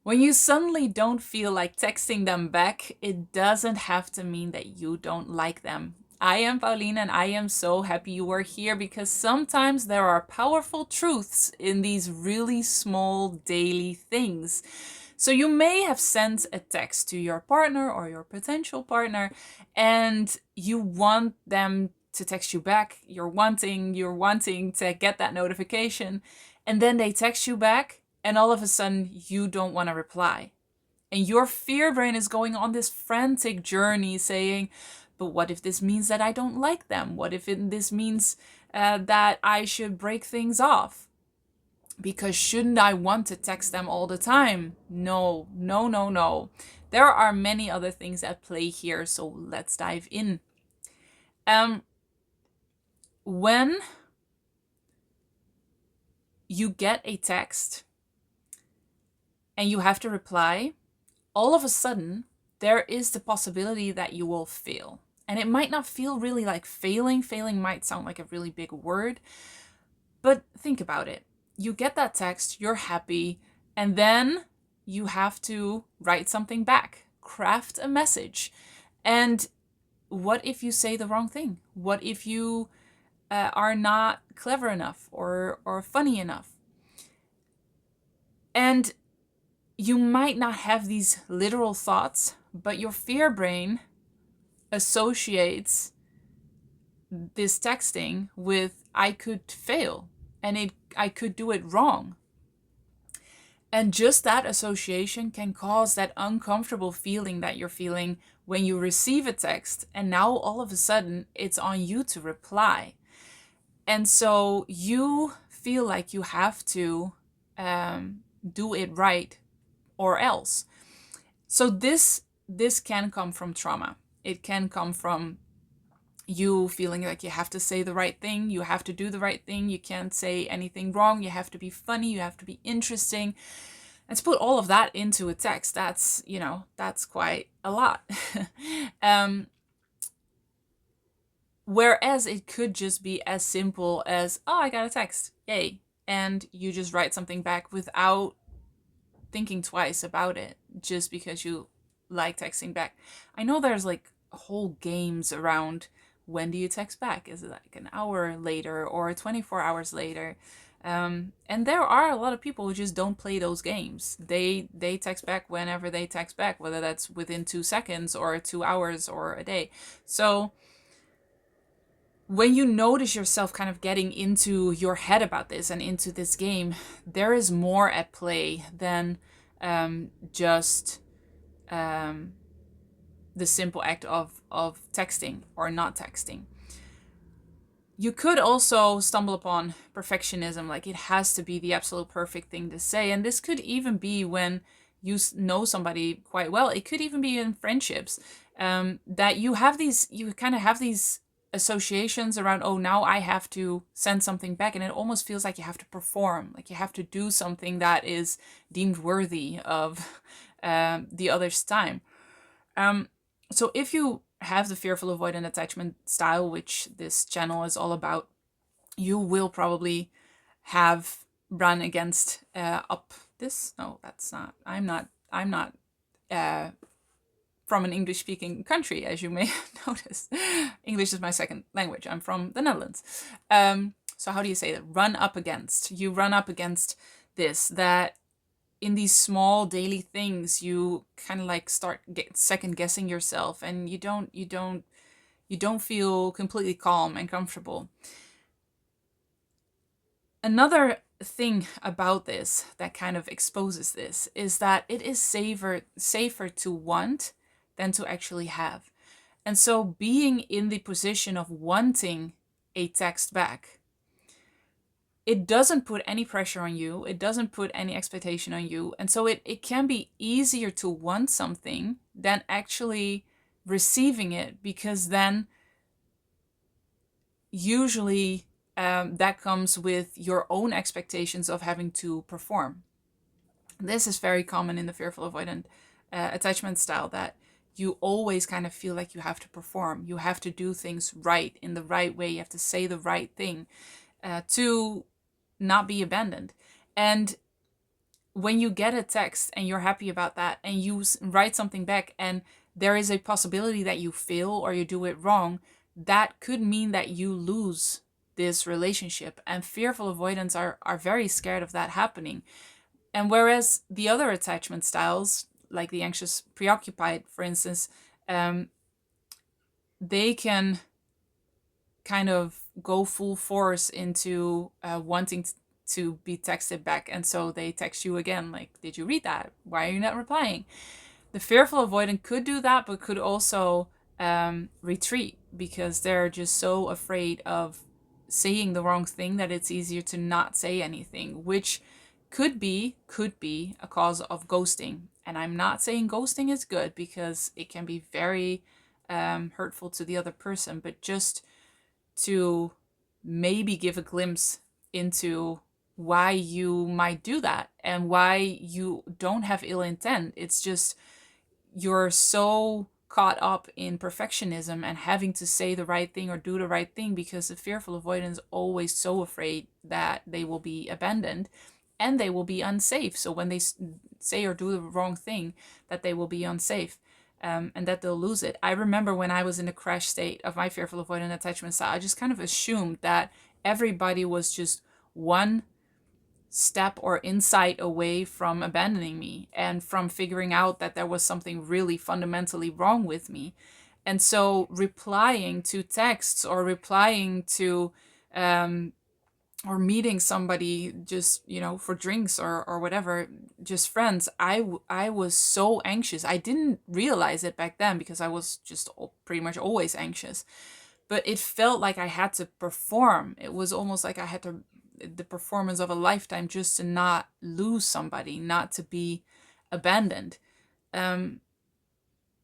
When you suddenly don't feel like texting them back, it doesn't have to mean that you don't like them. I am Pauline and I am so happy you are here because sometimes there are powerful truths in these really small daily things. So you may have sent a text to your partner or your potential partner and you want them to text you back. You're wanting to get that notification, and then they text you back and all of a sudden you don't want to reply. And your fear brain is going on this frantic journey saying, but what if this means that I don't like them? What if this means that I should break things off? Because shouldn't I want to text them all the time? No, no, no, no. There are many other things at play here, so let's dive in. Um, when you get a text and you have to reply, all of a sudden, there is the possibility that you will fail. And it might not feel really like failing. Failing might sound like a really big word. But think about it. You get that text, you're happy, and then you have to write something back, craft a message. And what if you say the wrong thing? What if you are not clever enough or funny enough? And you might not have these literal thoughts, but your fear brain associates this texting with I could fail and I could do it wrong. And just that association can cause that uncomfortable feeling that you're feeling when you receive a text and now all of a sudden it's on you to reply. And so you feel like you have to do it right or else. So this can come from trauma. It can come from you feeling like you have to say the right thing, you have to do the right thing, you can't say anything wrong, you have to be funny, you have to be interesting. And to put all of that into a text, that's quite a lot. Whereas it could just be as simple as, oh, I got a text, yay. And you just write something back without thinking twice about it, just because you like texting back. I know there's like whole games around when do you text back? Is it like an hour later or 24 hours later? And there are a lot of people who just don't play those games. They text back whenever they text back, whether that's within 2 seconds or 2 hours or a day. So when you notice yourself kind of getting into your head about this and into this game, there is more at play than just the simple act of texting or not texting. You could also stumble upon perfectionism, like it has to be the absolute perfect thing to say. And this could even be when you know somebody quite well. It could even be in friendships, that you kind of have these associations around, oh, now I have to send something back. And it almost feels like you have to perform, like you have to do something that is deemed worthy of the other's time. So if you have the fearful avoidant attachment style, which this channel is all about, you will probably have run against up this. No, that's not. I'm not from an English speaking country, as you may notice. English is my second language. I'm from the Netherlands. So how do you say that? Run up against. You run up against this, that in these small daily things you kind of like start second guessing yourself, and you don't feel completely calm and comfortable. Another thing about this that kind of exposes this is that it is safer to want than to actually have. And so being in the position of wanting a text back, it doesn't put any pressure on you. It doesn't put any expectation on you. And so it can be easier to want something than actually receiving it, because then usually that comes with your own expectations of having to perform. This is very common in the fearful avoidant attachment style, that you always kind of feel like you have to perform. You have to do things right, in the right way. You have to say the right thing to not be abandoned. And when you get a text and you're happy about that and you write something back and there is a possibility that you fail or you do it wrong, that could mean that you lose this relationship. And fearful avoidants are very scared of that happening. And whereas the other attachment styles, like the anxious preoccupied, for instance, they can kind of go full force into wanting to be texted back. And so they text you again, like, did you read that? Why are you not replying? The fearful avoidant could do that, but could also retreat because they're just so afraid of saying the wrong thing that it's easier to not say anything, which could be a cause of ghosting. And I'm not saying ghosting is good because it can be very hurtful to the other person, but just to maybe give a glimpse into why you might do that and why you don't have ill intent. It's just you're so caught up in perfectionism and having to say the right thing or do the right thing, because the fearful avoidant is always so afraid that they will be abandoned and they will be unsafe. So when they say or do the wrong thing, that they will be unsafe. And that they'll lose it. I remember when I was in a crash state of my fearful avoidant attachment style, I just kind of assumed that everybody was just one step or insight away from abandoning me and from figuring out that there was something really fundamentally wrong with me. And so replying to texts or replying to or meeting somebody just, for drinks or whatever, just friends, I was so anxious. I didn't realize it back then because I was just pretty much always anxious. But it felt like I had to perform. It was almost like I had to, the performance of a lifetime, just to not lose somebody, not to be abandoned.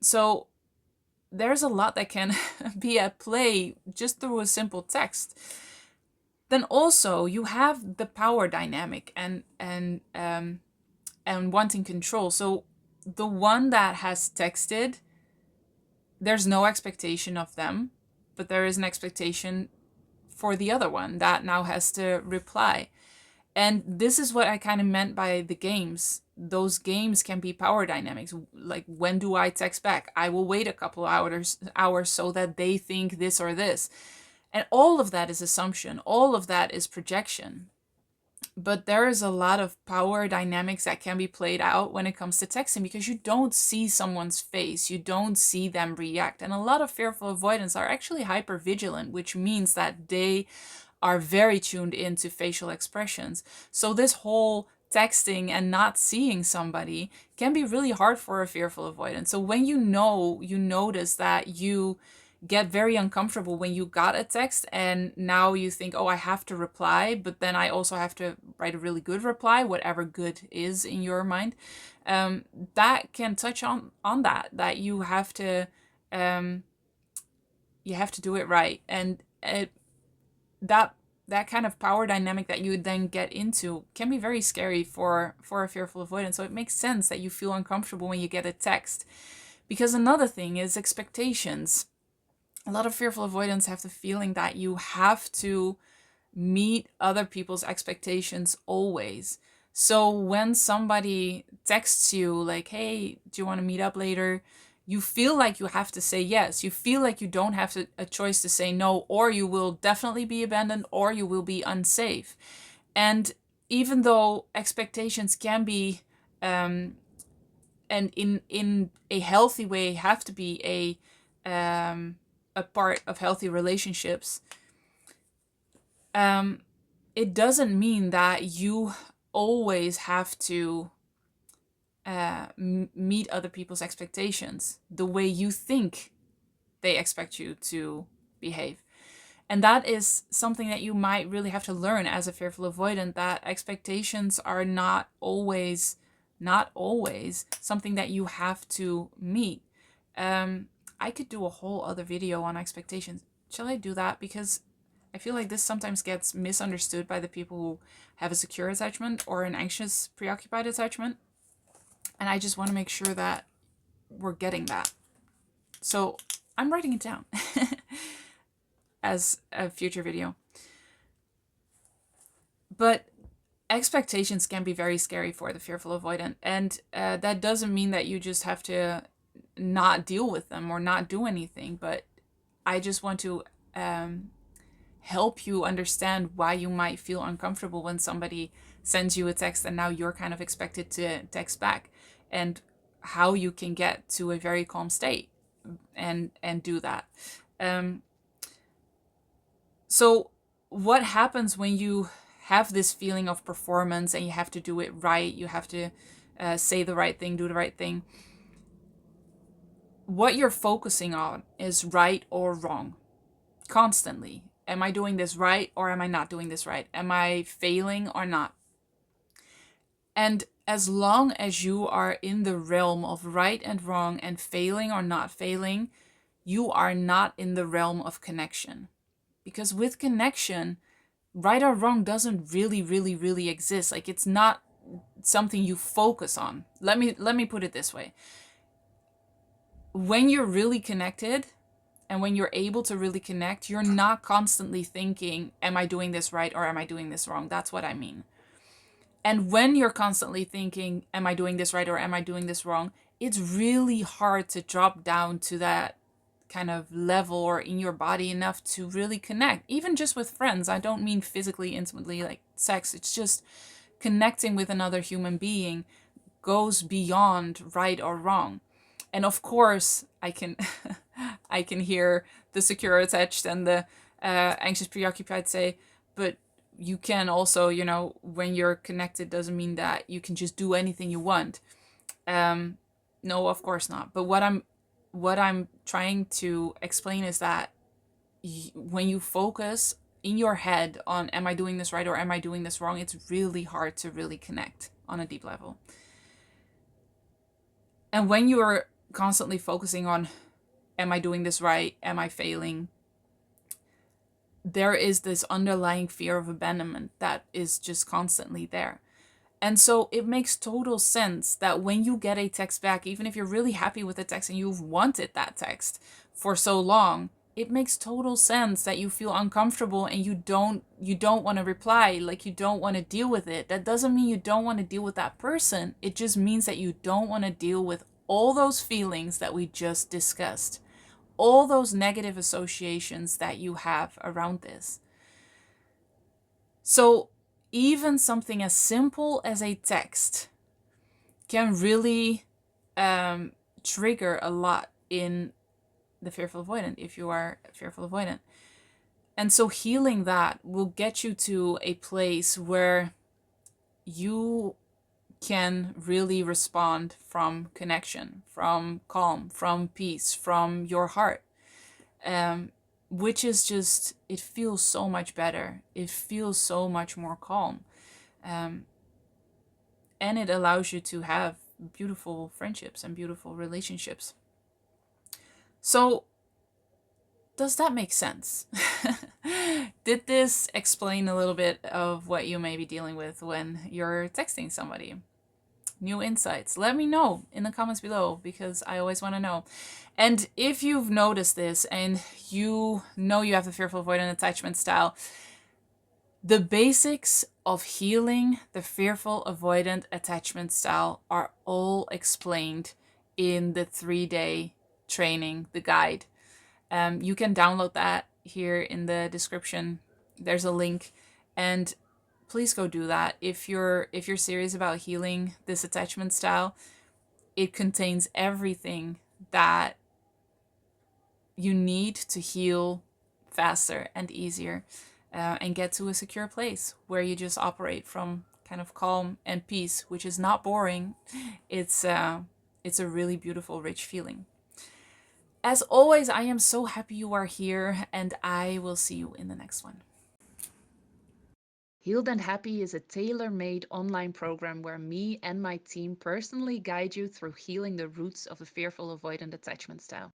So there's a lot that can be at play just through a simple text. Then also you have the power dynamic and wanting control. So the one that has texted, there's no expectation of them, but there is an expectation for the other one that now has to reply. And this is what I kind of meant by the games. Those games can be power dynamics. Like, when do I text back? I will wait a couple hours so that they think this or this. And all of that is assumption. All of that is projection. But there is a lot of power dynamics that can be played out when it comes to texting, because you don't see someone's face. You don't see them react. And a lot of fearful avoidants are actually hyper vigilant, which means that they are very tuned into facial expressions. So this whole texting and not seeing somebody can be really hard for a fearful avoidant. So when you notice that you get very uncomfortable when you got a text and now you think, oh, I have to reply, but then I also have to write a really good reply, whatever good is in your mind, that can touch on that you have to do it right. And that kind of power dynamic that you then get into can be very scary for a fearful avoidant. So it makes sense that you feel uncomfortable when you get a text. Because another thing is expectations. A lot of fearful avoidants have the feeling that you have to meet other people's expectations always. So when somebody texts you like, hey, do you want to meet up later? You feel like you have to say yes. You feel like you don't have a choice to say no, or you will definitely be abandoned, or you will be unsafe. And even though expectations can be, and in a healthy way, have to be a part of healthy relationships, it doesn't mean that you always have to meet other people's expectations the way you think they expect you to behave. And that is something that you might really have to learn as a fearful avoidant, that expectations are not always something that you have to meet. I could do a whole other video on expectations. Shall I do that? Because I feel like this sometimes gets misunderstood by the people who have a secure attachment or an anxious preoccupied attachment. And I just want to make sure that we're getting that. So I'm writing it down as a future video. But expectations can be very scary for the fearful avoidant. And that doesn't mean that you just have to not deal with them or not do anything. But I just want to help you understand why you might feel uncomfortable when somebody sends you a text and now you're kind of expected to text back, and how you can get to a very calm state and do that. Um, so what happens when you have this feeling of performance and you have to do it right, you have to say the right thing, do the right thing? What you're focusing on is right or wrong constantly. Am I doing this right or am I not doing this right? Am I failing or not? And as long as you are in the realm of right and wrong and failing or not failing, you are not in the realm of connection. Because with connection, right or wrong doesn't really exist. Like, it's not something you focus on. Let me put it this way. When you're really connected and when you're able to really connect, you're not constantly thinking, am I doing this right or am I doing this wrong? That's what I mean. And when you're constantly thinking, am I doing this right or am I doing this wrong? It's really hard to drop down to that kind of level or in your body enough to really connect. Even just with friends. I don't mean physically, intimately, like sex. It's just connecting with another human being goes beyond right or wrong. And of course, I can I can hear the secure attached and the anxious preoccupied say, but you can also, when you're connected doesn't mean that you can just do anything you want. No, of course not. But what I'm trying to explain is that when you focus in your head on, am I doing this right or am I doing this wrong, it's really hard to really connect on a deep level. And when you're constantly focusing on, am I doing this right, am I failing, there is this underlying fear of abandonment that is just constantly there. And so it makes total sense that when you get a text back, even if you're really happy with the text and you've wanted that text for so long, it makes total sense that you feel uncomfortable and you don't want to reply, like you don't want to deal with it. That doesn't mean you don't want to deal with that person. It just means that you don't want to deal with all those feelings that we just discussed, all those negative associations that you have around this. So even something as simple as a text can really trigger a lot in the fearful avoidant, if you are a fearful avoidant. And so healing that will get you to a place where you can really respond from connection, from calm, from peace, from your heart. Which is just, it feels so much better. It feels so much more calm. And it allows you to have beautiful friendships and beautiful relationships. So, does that make sense? Did this explain a little bit of what you may be dealing with when you're texting somebody? New insights? Let me know in the comments below, because I always want to know. And if you've noticed this and you know you have the fearful avoidant attachment style, the basics of healing the fearful avoidant attachment style are all explained in the 3-day training, the guide. You can download that here in the description. There's a link, and please go do that. If you're serious about healing this attachment style, it contains everything that you need to heal faster and easier, and get to a secure place where you just operate from kind of calm and peace, which is not boring. It's a really beautiful, rich feeling. As always, I am so happy you are here, and I will see you in the next one. Healed and Happy is a tailor-made online program where me and my team personally guide you through healing the roots of the fearful avoidant attachment style.